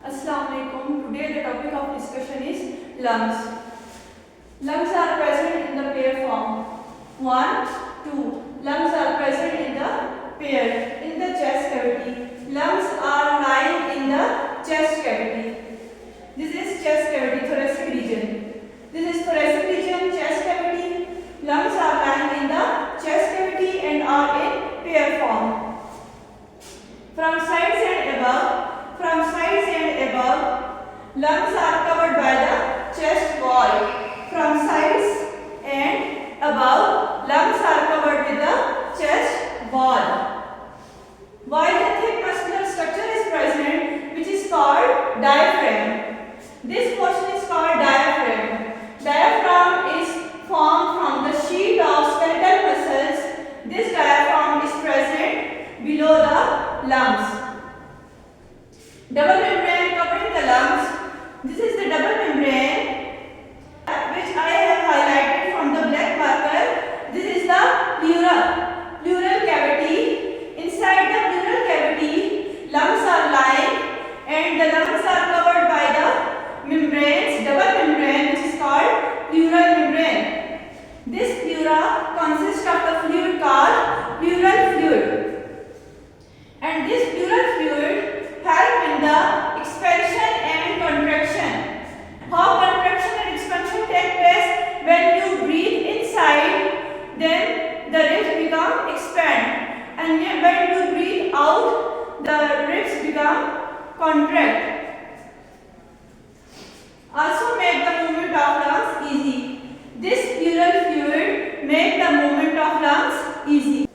Assalamualaikum. Today the topic of discussion is lungs. Lungs are present in the pair form. 1, 2. Lungs are present in the pair in the chest cavity. Lungs are lying in the chest cavity. This is chest cavity, thoracic region. This is thoracic region, chest cavity. Lungs are lying in the chest cavity and are in pair form. From sides and above, lungs are covered by the chest wall. From sides and above, lungs are covered with the chest wall. While the thick muscular structure is present, which is called diaphragm. This portion is called diaphragm. Diaphragm is formed from the sheet of skeletal muscles. This diaphragm is present below the lungs. Double membrane covering the lungs. This is the double membrane which I have highlighted from the black marker. This is the pleural cavity. Inside the pleural cavity, lungs are lying and the lungs are covered by the membranes, double membrane, which is called pleural membrane. This pleura consists of the fluid called pleural fluid. And this pleural fluid help in the expansion and contraction. How contraction and expansion take place? When you breathe inside, then the ribs become expand, and when you breathe out, the ribs become contract. Also make the movement of lungs easy. This pleural fluid make the movement of lungs easy.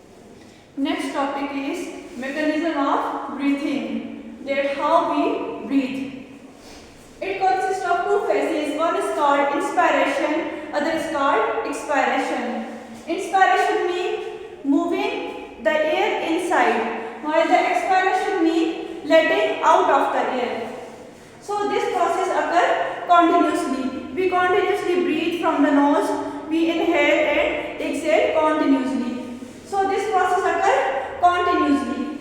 Next topic is mechanism of breathing. That how we breathe. It consists of two phases. One is called inspiration, other is called expiration. Inspiration means moving the air inside, while the expiration means letting out of the air. So this process occurs continuously. We continuously breathe from the nose. We inhale and exhale continuously. So this process occurs continuously.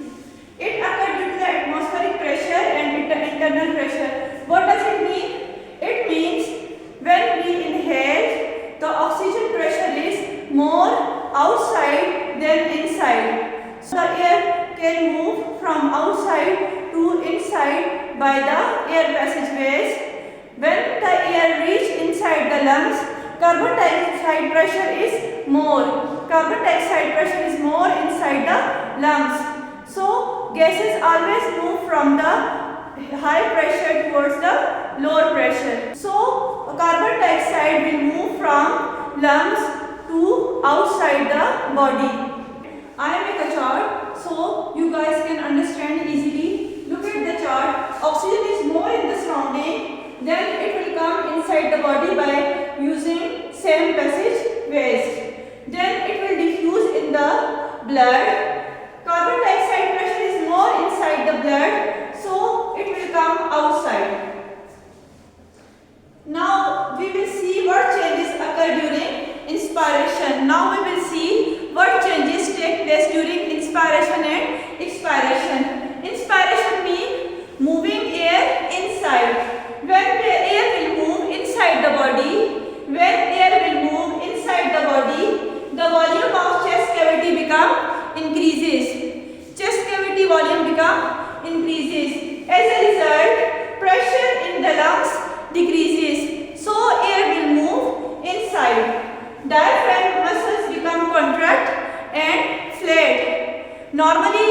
It occurs due to the atmospheric pressure and internal pressure. What does it mean? It means when we inhale, the oxygen pressure is more outside than inside. So the air can move from outside to inside by the air passageways. When the air reaches inside the lungs, carbon dioxide pressure is more. Carbon dioxide pressure is more inside the lungs. So gases always move from the high pressure towards the lower pressure. So carbon dioxide will move from lungs to outside the body. I make a chart so you guys can understand easily. Look at the chart. Oxygen is more in the surrounding, then it will come inside the body by using same passageways. Then it will diffuse in the blood. Carbon dioxide pressure is more inside the blood, so it will come outside. Now we will see what changes occur during inspiration. Now we will see what changes take place during inspiration and expiration. Inspiration means moving air inside. When the air will move inside the body, the volume of chest cavity increases. Chest cavity volume increases. As a result, pressure in the lungs decreases. So air will move inside. Diaphragm muscles become contract and flat. Normally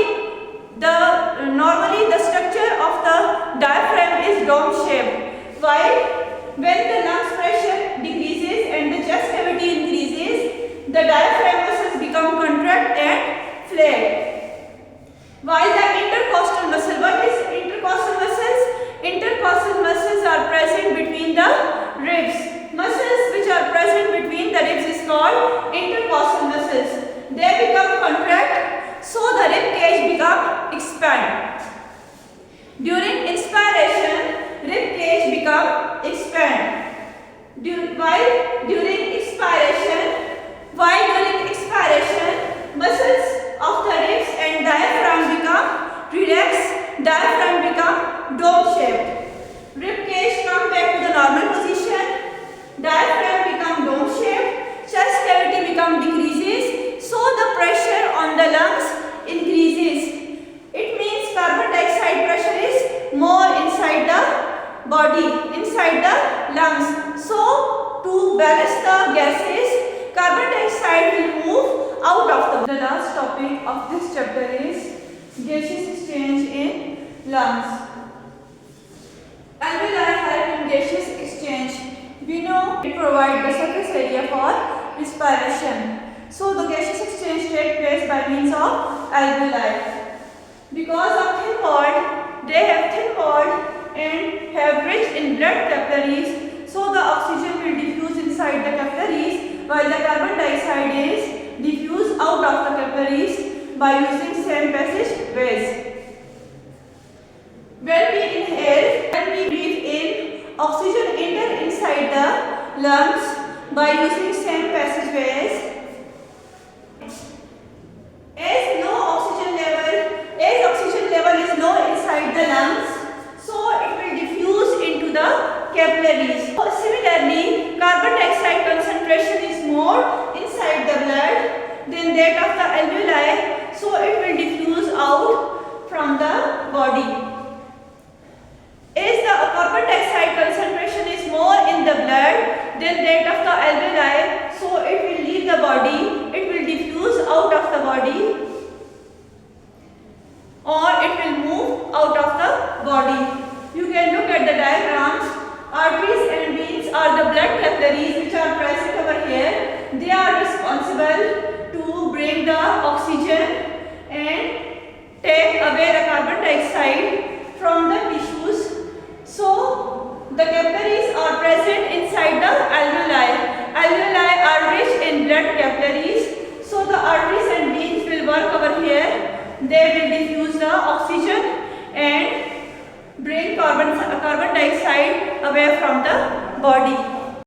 the structure of the diaphragm is dome shaped. While when the lungs pressure decreases and the chest cavity increases, the diaphragm muscles become contract and flat. While the intercostal muscle, what is intercostal muscles? Intercostal muscles are present between the ribs. Muscles which are present between the ribs is called intercostal muscles. They become contract, so the rib cage become expand. During inspiration, rib cage become expand. While during expiration, muscles of the ribs and diaphragm become relaxed, diaphragm become dome shaped. normal position, diaphragm become dome shaped, chest cavity become decreases, so the pressure on the lungs increases. It means carbon dioxide pressure is more inside the body, inside the lungs. So to balance the gases, carbon dioxide will move out of the body. The last topic of this chapter is gaseous exchange in lungs. Alveoli help in gaseous exchange. We know it provides the surface area for respiration. So the gaseous exchange takes place by means of alveoli. Because of thin wall, they have thin wall and have rich in blood capillaries. So the oxygen will diffuse inside the capillaries, while the carbon dioxide is diffused out of the capillaries by using same passage ways. When we inhale, when we breathe in, oxygen enter inside the lungs by using same passageways. As oxygen level is low inside the lungs, so it will diffuse into the capillaries. Similarly, carbon dioxide concentration is more inside the blood than that of the alveoli, so it will diffuse out from the body. As the carbon dioxide concentration is more in the blood than that of the alveoli, so it will leave the body, it will diffuse out of the body, or it will move out of the body. You can look at the diagrams. Arteries and veins are the blood capillaries which are present over here. They are responsible to bring the oxygen and take away the carbon dioxide from the tissues. So the capillaries are present inside the alveoli. Alveoli are rich in blood capillaries. So the arteries and veins will work over here. They will diffuse the oxygen and bring carbon dioxide away from the body.